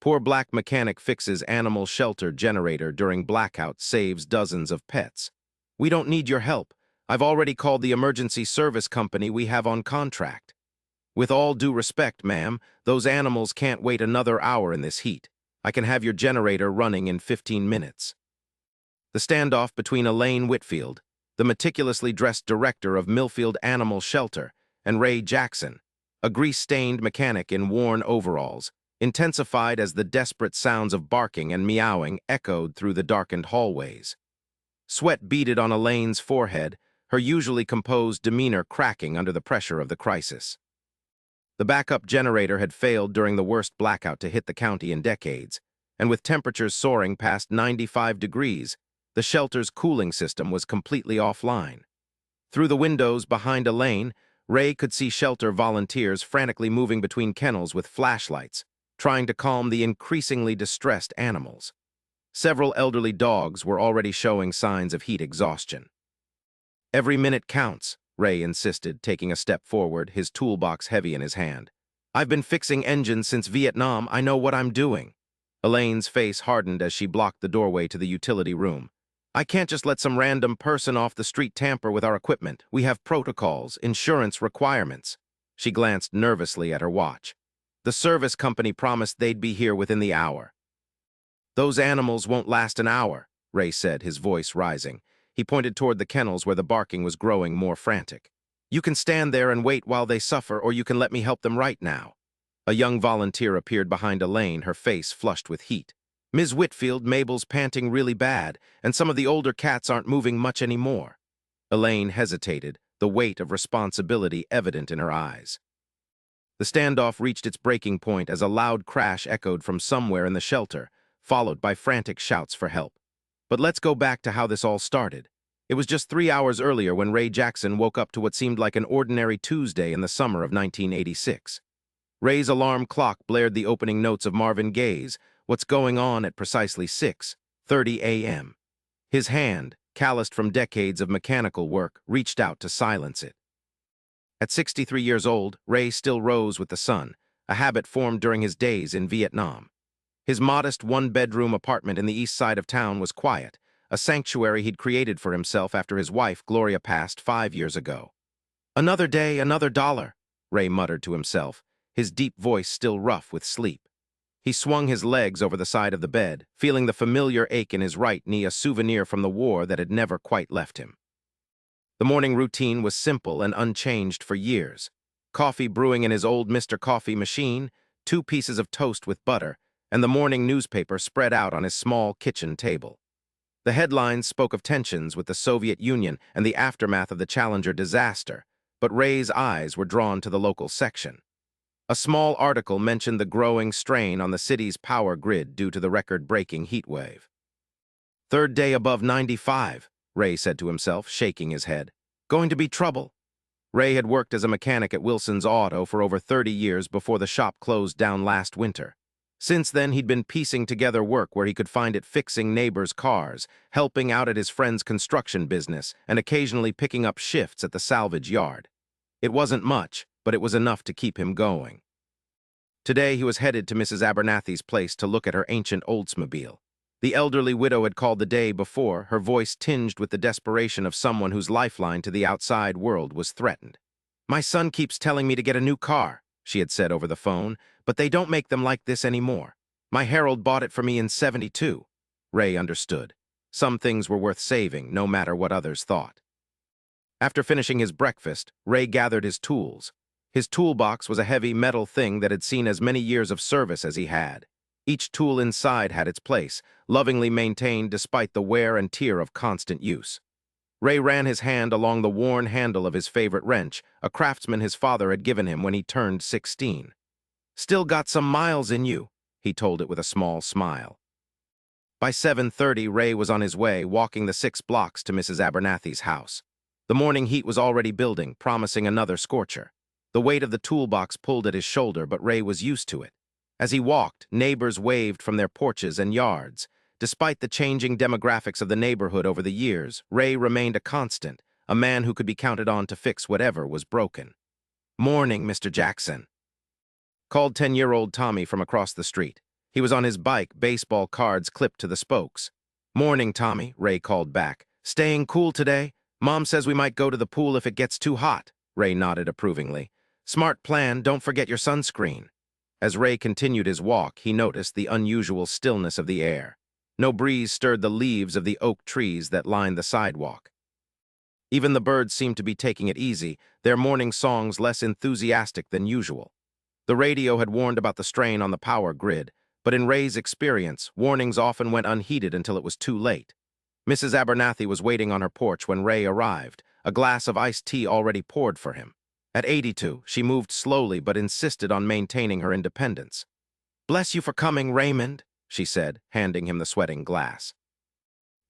Poor black mechanic fixes animal shelter generator during blackout, saves dozens of pets. We don't need your help. I've already called the emergency service company we have on contract. With all due respect, ma'am, those animals can't wait another hour in this heat. I can have your generator running in 15 minutes. The standoff between Elaine Whitfield, the meticulously dressed director of Millfield Animal Shelter, and Ray Jackson, a grease-stained mechanic in worn overalls, intensified as the desperate sounds of barking and meowing echoed through the darkened hallways. Sweat beaded on Elaine's forehead, her usually composed demeanor cracking under the pressure of the crisis. The backup generator had failed during the worst blackout to hit the county in decades, and with temperatures soaring past 95 degrees, the shelter's cooling system was completely offline. Through the windows behind Elaine, Ray could see shelter volunteers frantically moving between kennels with flashlights, trying to calm the increasingly distressed animals. Several elderly dogs were already showing signs of heat exhaustion. "Every minute counts," Ray insisted, taking a step forward, his toolbox heavy in his hand. "I've been fixing engines since Vietnam. I know what I'm doing." Elaine's face hardened as she blocked the doorway to the utility room. "I can't just let some random person off the street tamper with our equipment. We have protocols, insurance requirements." She glanced nervously at her watch. "The service company promised they'd be here within the hour." "Those animals won't last an hour," Ray said, his voice rising. He pointed toward the kennels where the barking was growing more frantic. "You can stand there and wait while they suffer, or you can let me help them right now." A young volunteer appeared behind Elaine, her face flushed with heat. "Ms. Whitfield, Mabel's panting really bad, and some of the older cats aren't moving much anymore." Elaine hesitated, the weight of responsibility evident in her eyes. The standoff reached its breaking point as a loud crash echoed from somewhere in the shelter, followed by frantic shouts for help. But let's go back to how this all started. It was just 3 hours earlier when Ray Jackson woke up to what seemed like an ordinary Tuesday in the summer of 1986. Ray's alarm clock blared the opening notes of Marvin Gaye's "What's Going On" at precisely 6:30 a.m. His hand, calloused from decades of mechanical work, reached out to silence it. At 63 years old, Ray still rose with the sun, a habit formed during his days in Vietnam. His modest one-bedroom apartment in the east side of town was quiet, a sanctuary he'd created for himself after his wife, Gloria, passed 5 years ago. "Another day, another dollar," Ray muttered to himself, his deep voice still rough with sleep. He swung his legs over the side of the bed, feeling the familiar ache in his right knee, a souvenir from the war that had never quite left him. The morning routine was simple and unchanged for years. Coffee brewing in his old Mr. Coffee machine, 2 pieces of toast with butter, and the morning newspaper spread out on his small kitchen table. The headlines spoke of tensions with the Soviet Union and the aftermath of the Challenger disaster, but Ray's eyes were drawn to the local section. A small article mentioned the growing strain on the city's power grid due to the record-breaking heat wave. "Third day above 95, Ray said to himself, shaking his head. "Going to be trouble." Ray had worked as a mechanic at Wilson's Auto for over 30 years before the shop closed down last winter. Since then, he'd been piecing together work where he could find it fixing neighbors' cars, helping out at his friend's construction business, and occasionally picking up shifts at the salvage yard. It wasn't much, but it was enough to keep him going. Today, he was headed to Mrs. Abernathy's place to look at her ancient Oldsmobile. The elderly widow had called the day before, her voice tinged with the desperation of someone whose lifeline to the outside world was threatened. "My son keeps telling me to get a new car," she had said over the phone, "but they don't make them like this anymore. My Harold bought it for me in '72. Ray understood. Some things were worth saving, no matter what others thought. After finishing his breakfast, Ray gathered his tools. His toolbox was a heavy metal thing that had seen as many years of service as he had. Each tool inside had its place, lovingly maintained despite the wear and tear of constant use. Ray ran his hand along the worn handle of his favorite wrench, a craftsman his father had given him when he turned 16. "Still got some miles in you," he told it with a small smile. By 7:30, Ray was on his way, walking the 6 blocks to Mrs. Abernathy's house. The morning heat was already building, promising another scorcher. The weight of the toolbox pulled at his shoulder, but Ray was used to it. As he walked, neighbors waved from their porches and yards. Despite the changing demographics of the neighborhood over the years, Ray remained a constant, a man who could be counted on to fix whatever was broken. "Morning, Mr. Jackson," called 10-year-old Tommy from across the street. He was on his bike, baseball cards clipped to the spokes. "Morning, Tommy," Ray called back. "Staying cool today? Mom says we might go to the pool if it gets too hot." Ray nodded approvingly. "Smart plan, don't forget your sunscreen." As Ray continued his walk, he noticed the unusual stillness of the air. No breeze stirred the leaves of the oak trees that lined the sidewalk. Even the birds seemed to be taking it easy, their morning songs less enthusiastic than usual. The radio had warned about the strain on the power grid, but in Ray's experience, warnings often went unheeded until it was too late. Mrs. Abernathy was waiting on her porch when Ray arrived, a glass of iced tea already poured for him. At 82, she moved slowly but insisted on maintaining her independence. "Bless you for coming, Raymond," she said, handing him the sweating glass.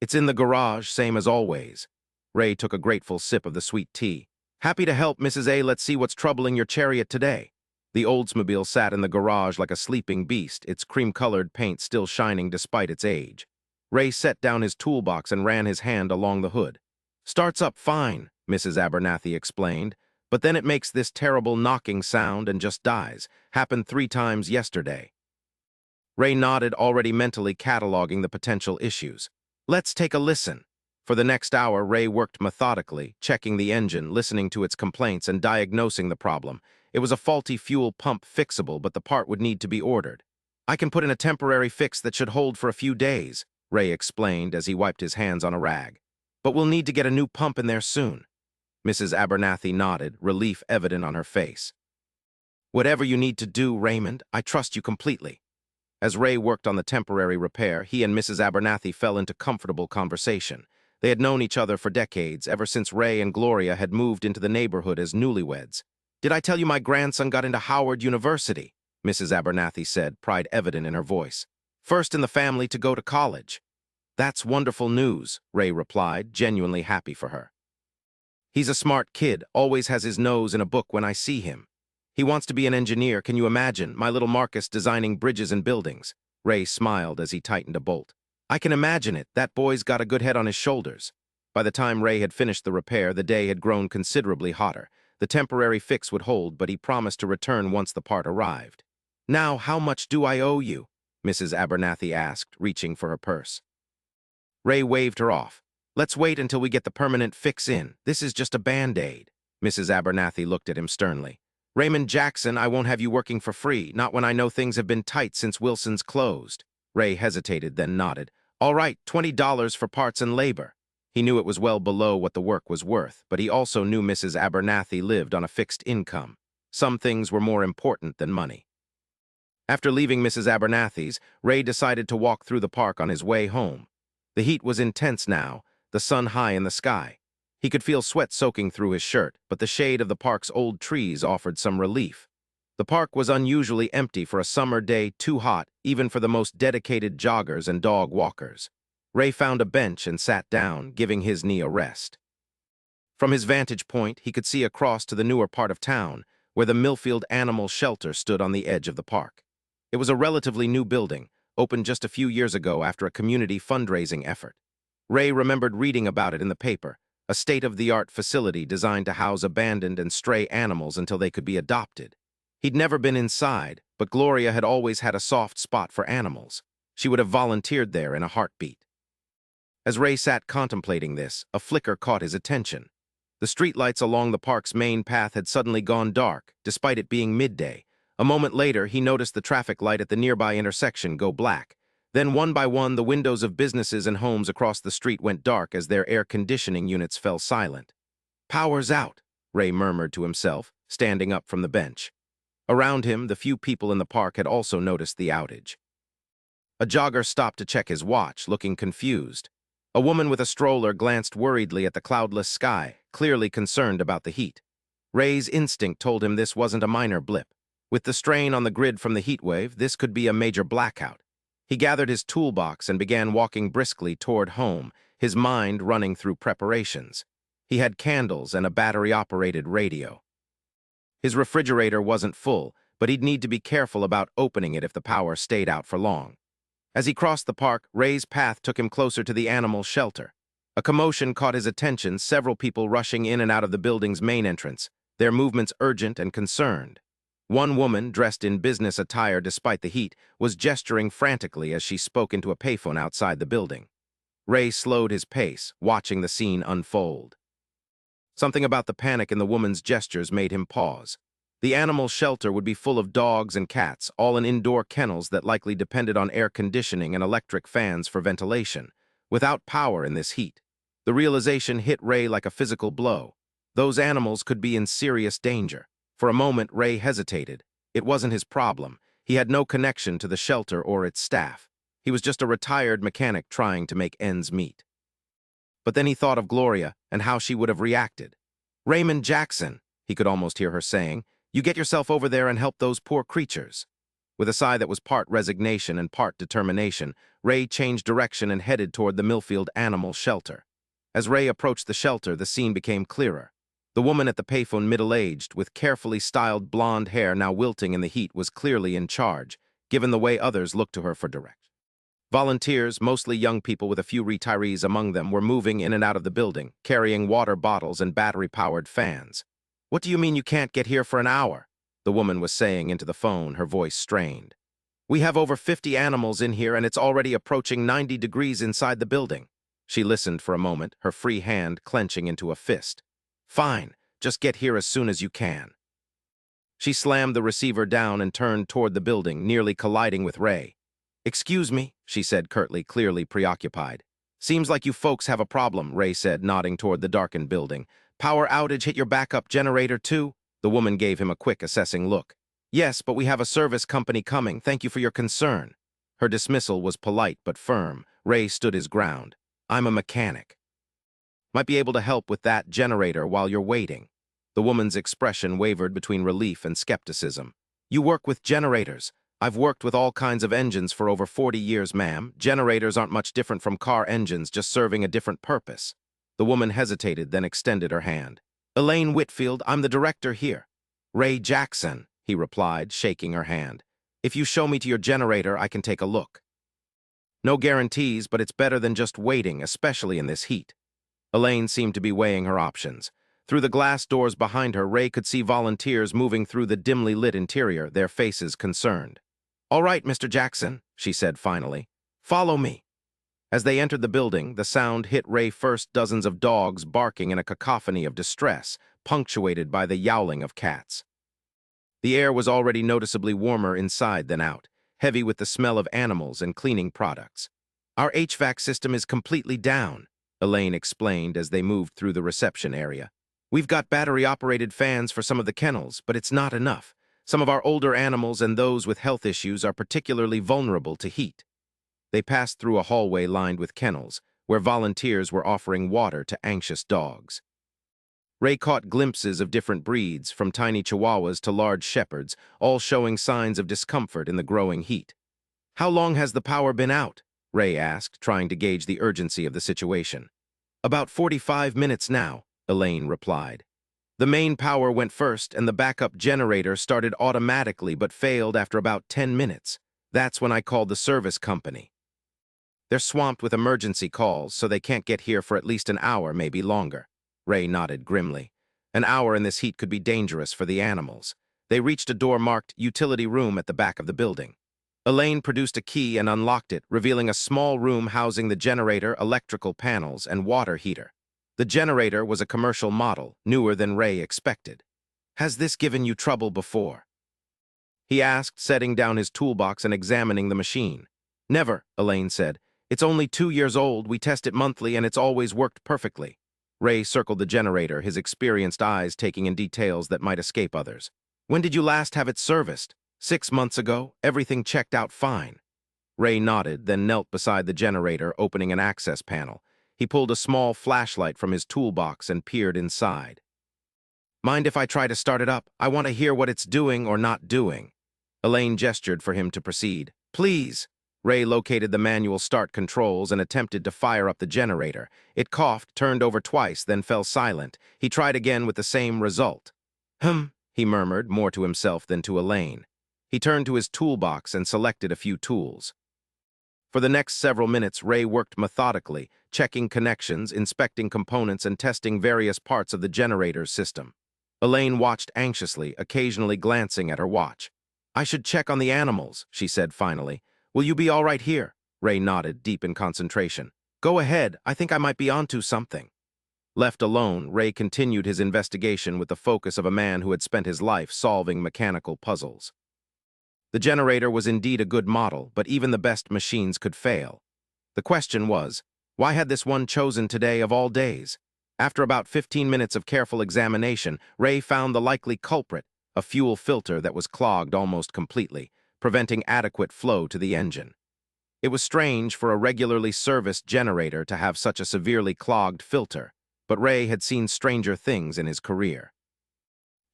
"It's in the garage, same as always." Ray took a grateful sip of the sweet tea. "Happy to help, Mrs. A. Let's see what's troubling your chariot today." The Oldsmobile sat in the garage like a sleeping beast, its cream-colored paint still shining despite its age. Ray set down his toolbox and ran his hand along the hood. "Starts up fine," Mrs. Abernathy explained, "but then it makes this terrible knocking sound and just dies. Happened 3 times yesterday." Ray nodded, already mentally cataloging the potential issues. "Let's take a listen." For the next hour, Ray worked methodically, checking the engine, listening to its complaints, and diagnosing the problem. It was a faulty fuel pump, fixable, but the part would need to be ordered. "I can put in a temporary fix that should hold for a few days," Ray explained as he wiped his hands on a rag. "But we'll need to get a new pump in there soon." Mrs. Abernathy nodded, relief evident on her face. "Whatever you need to do, Raymond, I trust you completely." As Ray worked on the temporary repair, he and Mrs. Abernathy fell into comfortable conversation. They had known each other for decades, ever since Ray and Gloria had moved into the neighborhood as newlyweds. "Did I tell you my grandson got into Howard University?" Mrs. Abernathy said, pride evident in her voice. "First in the family to go to college." "That's wonderful news," Ray replied, genuinely happy for her. "He's a smart kid, always has his nose in a book when I see him. He wants to be an engineer, can you imagine? My little Marcus designing bridges and buildings." Ray smiled as he tightened a bolt. "I can imagine it. That boy's got a good head on his shoulders." By the time Ray had finished the repair, the day had grown considerably hotter. The temporary fix would hold, but he promised to return once the part arrived. "Now, how much do I owe you?" Mrs. Abernathy asked, reaching for her purse. Ray waved her off. "Let's wait until we get the permanent fix in. This is just a Band-Aid." Mrs. Abernathy looked at him sternly. "Raymond Jackson, I won't have you working for free, not when I know things have been tight since Wilson's closed." Ray hesitated, then nodded. "All right, $20 for parts and labor." He knew it was well below what the work was worth, but he also knew Mrs. Abernathy lived on a fixed income. Some things were more important than money. After leaving Mrs. Abernathy's, Ray decided to walk through the park on his way home. The heat was intense now, the sun high in the sky. He could feel sweat soaking through his shirt, but the shade of the park's old trees offered some relief. The park was unusually empty for a summer day, too hot, even for the most dedicated joggers and dog walkers. Ray found a bench and sat down, giving his knee a rest. From his vantage point, he could see across to the newer part of town, where the Millfield Animal Shelter stood on the edge of the park. It was a relatively new building, opened just a few years ago after a community fundraising effort. Ray remembered reading about it in the paper, a state-of-the-art facility designed to house abandoned and stray animals until they could be adopted. He'd never been inside, but Gloria had always had a soft spot for animals. She would have volunteered there in a heartbeat. As Ray sat contemplating this, a flicker caught his attention. The streetlights along the park's main path had suddenly gone dark, despite it being midday. A moment later, he noticed the traffic light at the nearby intersection go black. Then, one by one, the windows of businesses and homes across the street went dark as their air conditioning units fell silent. "Power's out," Ray murmured to himself, standing up from the bench. Around him, the few people in the park had also noticed the outage. A jogger stopped to check his watch, looking confused. A woman with a stroller glanced worriedly at the cloudless sky, clearly concerned about the heat. Ray's instinct told him this wasn't a minor blip. With the strain on the grid from the heat wave, this could be a major blackout. He gathered his toolbox and began walking briskly toward home, his mind running through preparations. He had candles and a battery-operated radio. His refrigerator wasn't full, but he'd need to be careful about opening it if the power stayed out for long. As he crossed the park, Ray's path took him closer to the animal shelter. A commotion caught his attention, several people rushing in and out of the building's main entrance, their movements urgent and concerned. One woman, dressed in business attire despite the heat, was gesturing frantically as she spoke into a payphone outside the building. Ray slowed his pace, watching the scene unfold. Something about the panic in the woman's gestures made him pause. The animal shelter would be full of dogs and cats, all in indoor kennels that likely depended on air conditioning and electric fans for ventilation, without power in this heat. The realization hit Ray like a physical blow. Those animals could be in serious danger. For a moment, Ray hesitated. It wasn't his problem. He had no connection to the shelter or its staff. He was just a retired mechanic trying to make ends meet. But then he thought of Gloria and how she would have reacted. "Raymond Jackson," he could almost hear her saying, "you get yourself over there and help those poor creatures." With a sigh that was part resignation and part determination, Ray changed direction and headed toward the Millfield animal shelter. As Ray approached the shelter, the scene became clearer. The woman at the payphone, middle-aged, with carefully styled blonde hair now wilting in the heat, was clearly in charge, given the way others looked to her for direction. Volunteers, mostly young people with a few retirees among them, were moving in and out of the building, carrying water bottles and battery-powered fans. "What do you mean you can't get here for an hour?" the woman was saying into the phone, her voice strained. "We have over 50 animals in here and it's already approaching 90 degrees inside the building." She listened for a moment, her free hand clenching into a fist. "Fine, just get here as soon as you can." She slammed the receiver down and turned toward the building, nearly colliding with Ray. "Excuse me," she said curtly, clearly preoccupied. "Seems like you folks have a problem," Ray said, nodding toward the darkened building. "Power outage hit your backup generator too?" The woman gave him a quick, assessing look. "Yes, but we have a service company coming. Thank you for your concern." Her dismissal was polite but firm. Ray stood his ground. "I'm a mechanic. Might be able to help with that generator while you're waiting." The woman's expression wavered between relief and skepticism. "You work with generators?" "I've worked with all kinds of engines for over 40 years, ma'am. Generators aren't much different from car engines, just serving a different purpose." The woman hesitated, then extended her hand. "Elaine Whitfield, I'm the director here." "Ray Jackson," he replied, shaking her hand. "If you show me to your generator, I can take a look." "No guarantees, but it's better than just waiting, especially in this heat." Elaine seemed to be weighing her options. Through the glass doors behind her, Ray could see volunteers moving through the dimly lit interior, their faces concerned. "All right, Mr. Jackson," she said finally. "Follow me." As they entered the building, the sound hit Ray first, dozens of dogs barking in a cacophony of distress, punctuated by the yowling of cats. The air was already noticeably warmer inside than out, heavy with the smell of animals and cleaning products. "Our HVAC system is completely down," Elaine explained as they moved through the reception area. "We've got battery-operated fans for some of the kennels, but it's not enough. Some of our older animals and those with health issues are particularly vulnerable to heat." They passed through a hallway lined with kennels, where volunteers were offering water to anxious dogs. Ray caught glimpses of different breeds, from tiny chihuahuas to large shepherds, all showing signs of discomfort in the growing heat. "How long has the power been out?" Ray asked, trying to gauge the urgency of the situation. "About 45 minutes now," Elaine replied. "The main power went first, and the backup generator started automatically but failed after about 10 minutes. That's when I called the service company. They're swamped with emergency calls, so they can't get here for at least an hour, maybe longer." Ray nodded grimly. An hour in this heat could be dangerous for the animals. They reached a door marked utility room at the back of the building. Elaine produced a key and unlocked it, revealing a small room housing the generator, electrical panels, and water heater. The generator was a commercial model, newer than Ray expected. "Has this given you trouble before?" he asked, setting down his toolbox and examining the machine. "Never," Elaine said. "It's only 2 years old, we test it monthly, and it's always worked perfectly." Ray circled the generator, his experienced eyes taking in details that might escape others. "When did you last have it serviced?" 6 months ago. Everything checked out fine." Ray nodded, then knelt beside the generator, opening an access panel. He pulled a small flashlight from his toolbox and peered inside. "Mind if I try to start it up? I want to hear what it's doing or not doing." Elaine gestured for him to proceed. "Please." Ray located the manual start controls and attempted to fire up the generator. It coughed, turned over twice, then fell silent. He tried again with the same result. He murmured, more to himself than to Elaine. He turned to his toolbox and selected a few tools. For the next several minutes, Ray worked methodically, checking connections, inspecting components, and testing various parts of the generator's system. Elaine watched anxiously, occasionally glancing at her watch. I should check on the animals, she said finally. Will you be all right here? Ray nodded, deep in concentration. Go ahead, I think I might be onto something. Left alone, Ray continued his investigation with the focus of a man who had spent his life solving mechanical puzzles. The generator was indeed a good model, but even the best machines could fail. The question was, why had this one chosen today of all days? After about 15 minutes of careful examination, Ray found the likely culprit, a fuel filter that was clogged almost completely, preventing adequate flow to the engine. It was strange for a regularly serviced generator to have such a severely clogged filter, but Ray had seen stranger things in his career.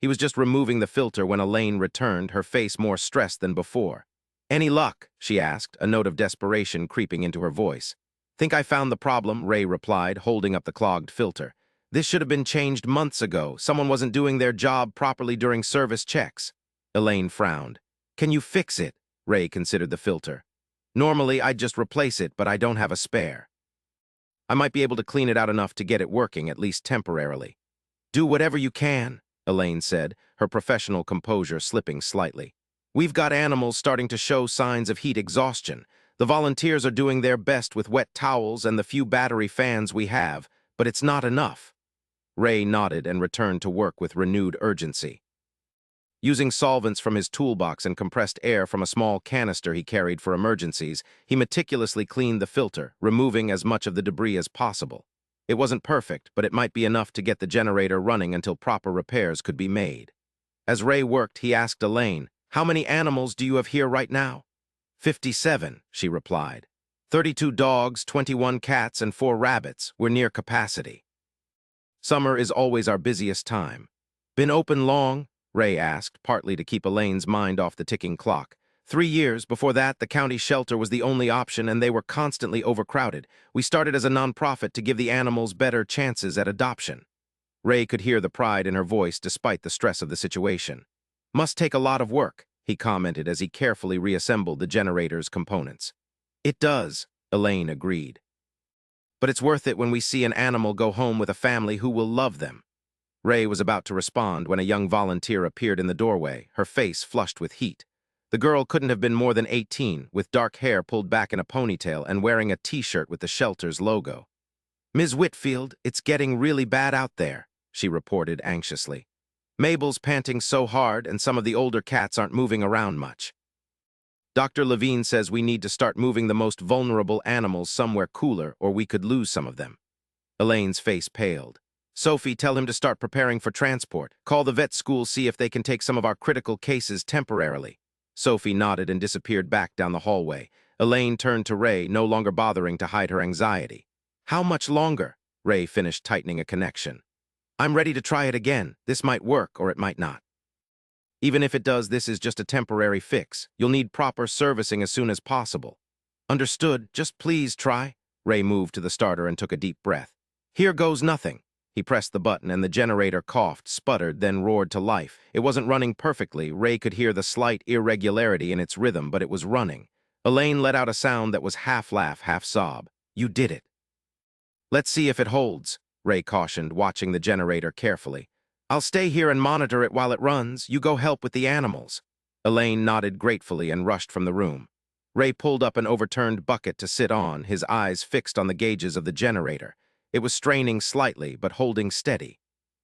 He was just removing the filter when Elaine returned, her face more stressed than before. Any luck? She asked, a note of desperation creeping into her voice. Think I found the problem, Ray replied, holding up the clogged filter. This should have been changed months ago. Someone wasn't doing their job properly during service checks. Elaine frowned. Can you fix it? Ray considered the filter. Normally, I'd just replace it, but I don't have a spare. I might be able to clean it out enough to get it working, at least temporarily. Do whatever you can, Elaine said, her professional composure slipping slightly. We've got animals starting to show signs of heat exhaustion. The volunteers are doing their best with wet towels and the few battery fans we have, but it's not enough. Ray nodded and returned to work with renewed urgency. Using solvents from his toolbox and compressed air from a small canister he carried for emergencies, he meticulously cleaned the filter, removing as much of the debris as possible. It wasn't perfect, but it might be enough to get the generator running until proper repairs could be made. As Ray worked, he asked Elaine, "How many animals do you have here right now?" 57, she replied. 32 dogs, 21 cats, and 4 rabbits. We're near capacity. Summer is always our busiest time. Been open long? Ray asked, partly to keep Elaine's mind off the ticking clock. 3 years. Before that, the county shelter was the only option, and they were constantly overcrowded. We started as a nonprofit to give the animals better chances at adoption. Ray could hear the pride in her voice despite the stress of the situation. Must take a lot of work, he commented as he carefully reassembled the generator's components. It does, Elaine agreed. But it's worth it when we see an animal go home with a family who will love them. Ray was about to respond when a young volunteer appeared in the doorway, her face flushed with heat. The girl couldn't have been more than 18, with dark hair pulled back in a ponytail and wearing a t-shirt with the shelter's logo. Ms. Whitfield, it's getting really bad out there, she reported anxiously. Mabel's panting so hard and some of the older cats aren't moving around much. Dr. Levine says we need to start moving the most vulnerable animals somewhere cooler or we could lose some of them. Elaine's face paled. Sophie, tell him to start preparing for transport. Call the vet school, see if they can take some of our critical cases temporarily. Sophie nodded and disappeared back down the hallway. Elaine turned to Ray, no longer bothering to hide her anxiety. How much longer? Ray finished tightening a connection. I'm ready to try it again. This might work or it might not. Even if it does, this is just a temporary fix. You'll need proper servicing as soon as possible. Understood. Just please try. Ray moved to the starter and took a deep breath. Here goes nothing. He pressed the button and the generator coughed, sputtered, then roared to life. It wasn't running perfectly. Ray could hear the slight irregularity in its rhythm, but it was running. Elaine let out a sound that was half laugh, half sob. You did it. Let's see if it holds, Ray cautioned, watching the generator carefully. I'll stay here and monitor it while it runs. You go help with the animals. Elaine nodded gratefully and rushed from the room. Ray pulled up an overturned bucket to sit on, his eyes fixed on the gauges of the generator. It was straining slightly, but holding steady.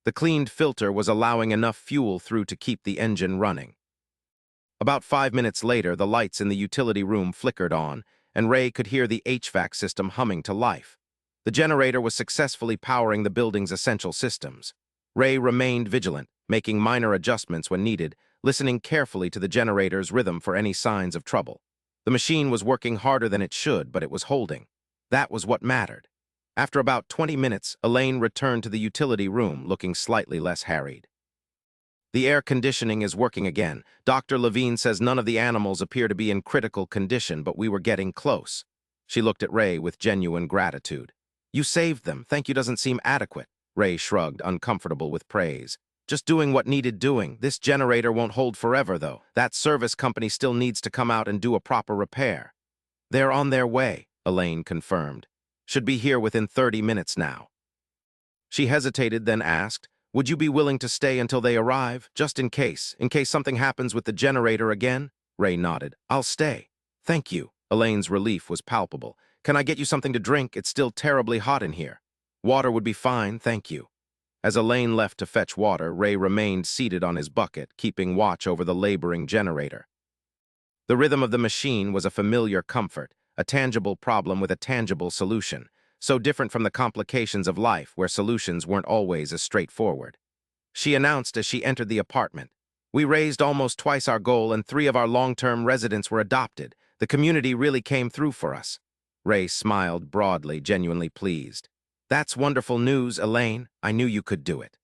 The cleaned filter was allowing enough fuel through to keep the engine running. About 5 minutes later, the lights in the utility room flickered on, and Ray could hear the HVAC system humming to life. The generator was successfully powering the building's essential systems. Ray remained vigilant, making minor adjustments when needed, listening carefully to the generator's rhythm for any signs of trouble. The machine was working harder than it should, but it was holding. That was what mattered. After about 20 minutes, Elaine returned to the utility room, looking slightly less harried. The air conditioning is working again. Dr. Levine says none of the animals appear to be in critical condition, but we were getting close. She looked at Ray with genuine gratitude. You saved them. Thank you doesn't seem adequate. Ray shrugged, uncomfortable with praise. Just doing what needed doing. This generator won't hold forever, though. That service company still needs to come out and do a proper repair. They're on their way, Elaine confirmed. Should be here within 30 minutes now. She hesitated, then asked, Would you be willing to stay until they arrive, just in case something happens with the generator again? Ray nodded. I'll stay. Thank you. Elaine's relief was palpable. Can I get you something to drink? It's still terribly hot in here. Water would be fine, thank you. As Elaine left to fetch water, Ray remained seated on his bucket, keeping watch over the laboring generator. The rhythm of the machine was a familiar comfort, a tangible problem with a tangible solution, so different from the complications of life where solutions weren't always as straightforward. She announced as she entered the apartment, "We raised almost twice our goal and 3 of our long-term residents were adopted. The community really came through for us." Ray smiled broadly, genuinely pleased. "That's wonderful news, Elaine. I knew you could do it."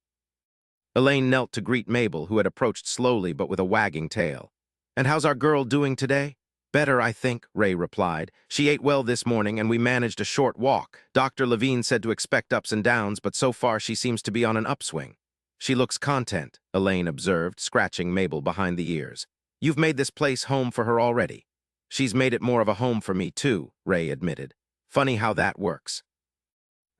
Elaine knelt to greet Mabel, who had approached slowly but with a wagging tail. "And how's our girl doing today?" "Better, I think," Ray replied. "She ate well this morning and we managed a short walk. Dr. Levine said to expect ups and downs, but so far she seems to be on an upswing." "She looks content," Elaine observed, scratching Mabel behind the ears. "You've made this place home for her already." "She's made it more of a home for me, too," Ray admitted. "Funny how that works."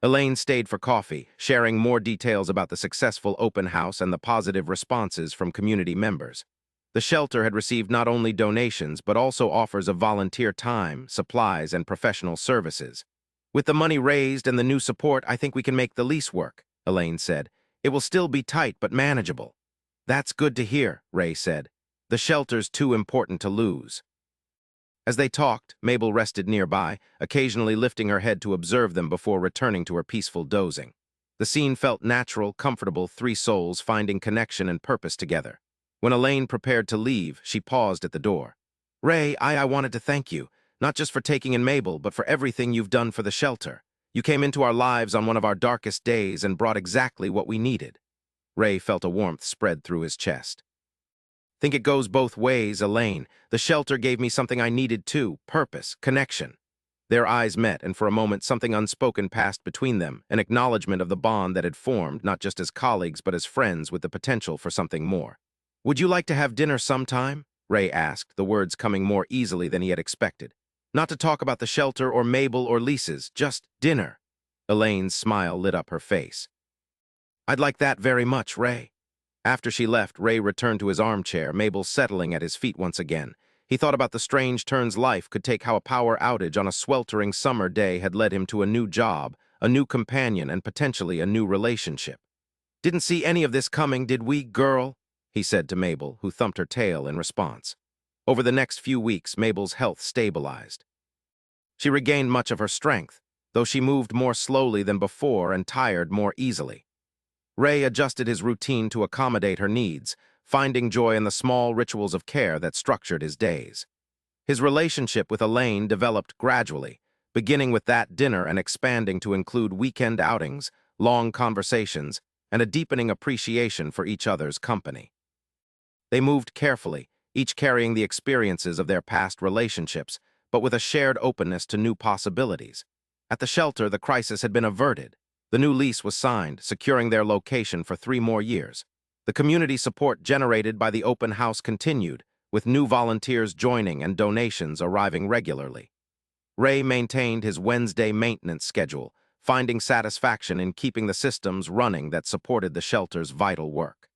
Elaine stayed for coffee, sharing more details about the successful open house and the positive responses from community members. The shelter had received not only donations but also offers of volunteer time, supplies, and professional services. "With the money raised and the new support, I think we can make the lease work," Elaine said. "It will still be tight but manageable." "That's good to hear," Ray said. "The shelter's too important to lose." As they talked, Mabel rested nearby, occasionally lifting her head to observe them before returning to her peaceful dozing. The scene felt natural, comfortable, 3 souls finding connection and purpose together. When Elaine prepared to leave, she paused at the door. "Ray, I wanted to thank you, not just for taking in Mabel, but for everything you've done for the shelter. You came into our lives on one of our darkest days and brought exactly what we needed." Ray felt a warmth spread through his chest. "Think it goes both ways, Elaine. The shelter gave me something I needed too, purpose, connection." Their eyes met, and for a moment something unspoken passed between them, an acknowledgement of the bond that had formed, not just as colleagues but as friends with the potential for something more. "Would you like to have dinner sometime?" Ray asked, the words coming more easily than he had expected. "Not to talk about the shelter or Mabel or leases, just dinner." Elaine's smile lit up her face. "I'd like that very much, Ray." After she left, Ray returned to his armchair, Mabel settling at his feet once again. He thought about the strange turns life could take, how a power outage on a sweltering summer day had led him to a new job, a new companion, and potentially a new relationship. "Didn't see any of this coming, did we, girl?" he said to Mabel, who thumped her tail in response. Over the next few weeks, Mabel's health stabilized. She regained much of her strength, though she moved more slowly than before and tired more easily. Ray adjusted his routine to accommodate her needs, finding joy in the small rituals of care that structured his days. His relationship with Elaine developed gradually, beginning with that dinner and expanding to include weekend outings, long conversations, and a deepening appreciation for each other's company. They moved carefully, each carrying the experiences of their past relationships, but with a shared openness to new possibilities. At the shelter, the crisis had been averted. The new lease was signed, securing their location for 3 more years. The community support generated by the open house continued, with new volunteers joining and donations arriving regularly. Ray maintained his Wednesday maintenance schedule, finding satisfaction in keeping the systems running that supported the shelter's vital work.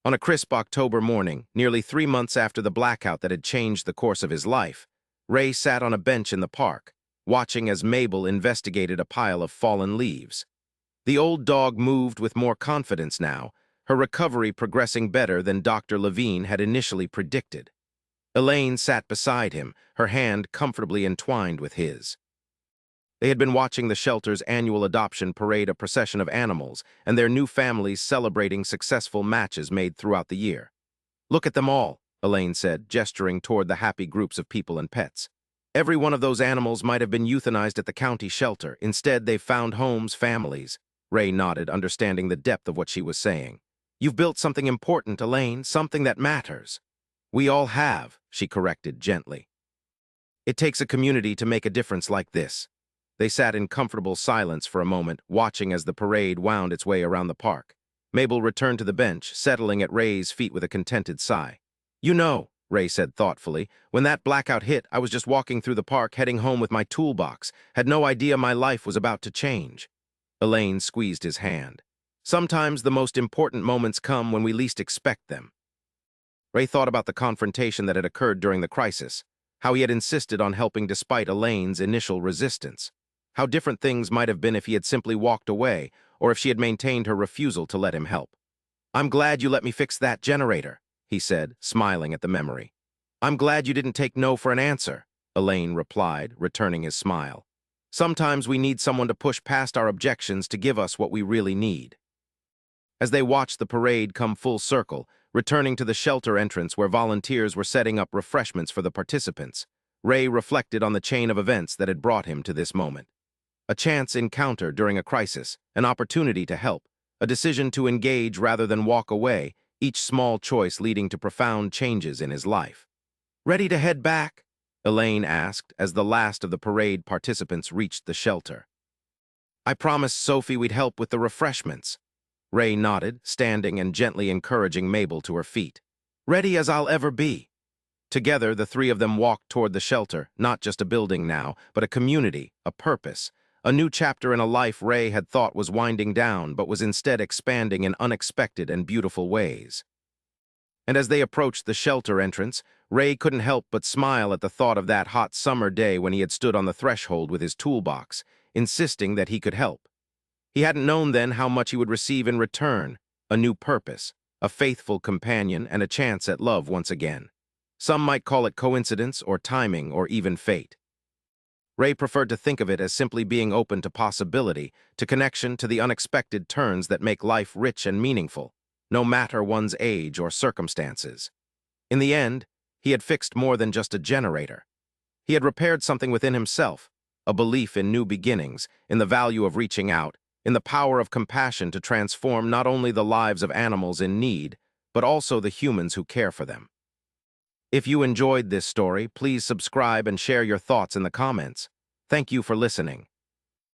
On a crisp October morning, nearly 3 months after the blackout that had changed the course of his life, Ray sat on a bench in the park, watching as Mabel investigated a pile of fallen leaves. The old dog moved with more confidence now, her recovery progressing better than Dr. Levine had initially predicted. Elaine sat beside him, her hand comfortably entwined with his. They had been watching the shelter's annual adoption parade, a procession of animals, and their new families celebrating successful matches made throughout the year. "Look at them all," Elaine said, gesturing toward the happy groups of people and pets. "Every one of those animals might have been euthanized at the county shelter. Instead, they've found homes, families." Ray nodded, understanding the depth of what she was saying. "You've built something important, Elaine, something that matters." "We all have," she corrected gently. "It takes a community to make a difference like this." They sat in comfortable silence for a moment, watching as the parade wound its way around the park. Mabel returned to the bench, settling at Ray's feet with a contented sigh. "You know," Ray said thoughtfully, "when that blackout hit, I was just walking through the park, heading home with my toolbox, had no idea my life was about to change." Elaine squeezed his hand. Sometimes the most important moments come when we least expect them. Ray thought about the confrontation that had occurred during the crisis, how he had insisted on helping despite Elaine's initial resistance, how different things might have been if he had simply walked away or if she had maintained her refusal to let him help. "I'm glad you let me fix that generator," he said, smiling at the memory. "I'm glad you didn't take no for an answer," Elaine replied, returning his smile. "Sometimes we need someone to push past our objections to give us what we really need." As they watched the parade come full circle, returning to the shelter entrance where volunteers were setting up refreshments for the participants, Ray reflected on the chain of events that had brought him to this moment. A chance encounter during a crisis, an opportunity to help, a decision to engage rather than walk away, each small choice leading to profound changes in his life. "Ready to head back?" Elaine asked as the last of the parade participants reached the shelter. "I promised Sophie we'd help with the refreshments." Ray nodded, standing and gently encouraging Mabel to her feet. "Ready as I'll ever be." Together, the three of them walked toward the shelter, not just a building now, but a community, a purpose, a new chapter in a life Ray had thought was winding down but was instead expanding in unexpected and beautiful ways. And as they approached the shelter entrance, Ray couldn't help but smile at the thought of that hot summer day when he had stood on the threshold with his toolbox, insisting that he could help. He hadn't known then how much he would receive in return, a new purpose, a faithful companion, and a chance at love once again. Some might call it coincidence or timing or even fate. Ray preferred to think of it as simply being open to possibility, to connection, to the unexpected turns that make life rich and meaningful, no matter one's age or circumstances. In the end, he had fixed more than just a generator. He had repaired something within himself, a belief in new beginnings, in the value of reaching out, in the power of compassion to transform not only the lives of animals in need, but also the humans who care for them. If you enjoyed this story, please subscribe and share your thoughts in the comments. Thank you for listening.